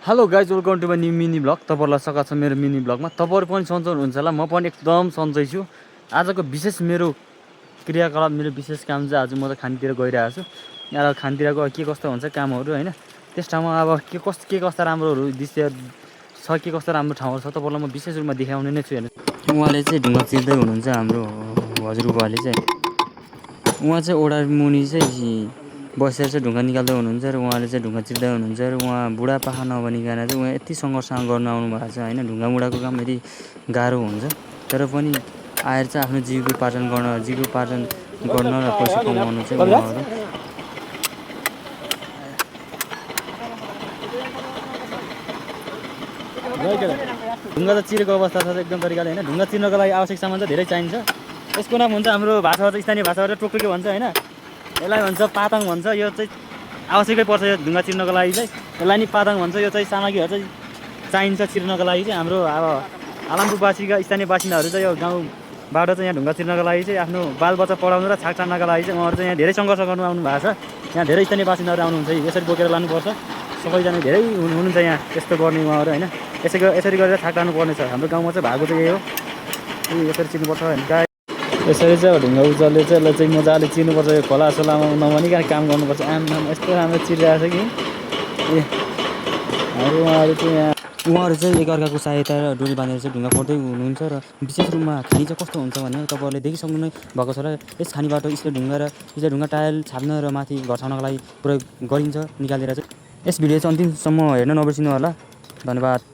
Hello guys welcome to my new mini blog. तपाईँहरूलाई स्वागत छ मेरो मिनी ब्लगमा। तपाईँहरू पनि सन्चै हुनुहुन्छ होला, म पनि एकदम सन्चै छु। आजको विशेष मेरो क्रियाकलाप, मेरो विशेष काम चाहिँ आज म त खानतिर गइरहेको छु। यहाँ खानतिर गयो के कस्तो हुन्छ कामहरू होइन, त्यस ठाउँमा अब के कस्ता राम्रोहरू दृश्य छ, के कस्तो राम्रो ठाउँहरू छ तपाईँहरूलाई म विशेष रूपमा देखाउने नै छु। हेर्नु, उहाँले चाहिँ ढुङ्गा चिर्दै हुनुहुन्छ, हाम्रो हजुरबुवाले चाहिँ। उहाँ चाहिँ ओडा मुनि चाहिँ बसेर चाहिँ ढुङ्गा निकाल्दै हुनुहुन्छ र उहाँले चाहिँ ढुङ्गा चिर्दै हुनुहुन्छ र उहाँ बुढापाका नबनिकन चाहिँ उहाँ यति सङ्घर्ष गर्नु आउनु भएको छ होइन। ढुङ्गामुढाको काम यति गाह्रो हुन्छ तर पनि आएर चाहिँ आफ्नो जीविकोपार्जन गर्न र पैसा कमाउनु चाहिँ उहाँहरू ढुङ्गा त चिरेको अवस्था छ एकदम तरिकाले होइन। ढुङ्गा चिर्नको लागि आवश्यक सामान चाहिँ धेरै चाहिन्छ। यसको नाम हुन्छ हाम्रो भाषाबाट, स्थानीय भाषाबाट टोकटोके भन्छ होइन। यसलाई भन्छ पाताङ भन्छ। यो चाहिँ आवश्यकै पर्छ यो ढुङ्गा चिर्नको लागि चाहिँ। यसलाई नि पाताङ भन्छ। यो चाहिँ सामग्रीहरू चाहिँ चाहिन्छ चिर्नको लागि चाहिँ। हाम्रो अब आलमपुरवासीका स्थानीय बासिन्दाहरू चाहिँ यो गाउँबाट चाहिँ यहाँ ढुङ्गा चिर्नको लागि चाहिँ आफ्नो बालबच्चा पढाउनु र छाक टान्नको लागि चाहिँ उहाँहरू चाहिँ यहाँ धेरै सङ्घर्ष गर्नु आउनु भएको छ। यहाँ धेरै स्थानीय बासिन्दाहरू आउनुहुन्छ, यसरी बोकेर लानुपर्छ। सबैजना धेरै हुनुहुन्छ यहाँ यस्तो गर्ने उहाँहरू होइन। यसरी गरेर छाक टार्नु पर्ने छ। हाम्रो गाउँमा चाहिँ भएको चाहिँ यही हो, यसरी चिर्नुपर्छ होइन। यसरी चाहिँ अब ढुङ्गा उचाल्ले चाहिँ यसलाई चाहिँ मजाले चिर्नुपर्छ। यो खोलासोलामा नभनिकन काम गर्नुपर्छ। आम यस्तो राम्रो चिरिरहेको छ कि उहाँहरू चाहिँ एकअर्काको सहायता र डोरी बाँधेर चाहिँ ढुङ्गा फोड्दै हुनुहुन्छ। र विशेष रूपमा खानी चाहिँ कस्तो हुन्छ भने तपाईँहरूले देखिसक्नु नै भएको छ र यस खानीबाट स्टिल ढुङ्गा टायल छाप्न र माथि घर छाउनको लागि प्रयोग गरिन्छ निकालेर चाहिँ। यस भिडियो चाहिँ अन्तिमसम्म हेर्न नबिर्सिनु होला। धन्यवाद।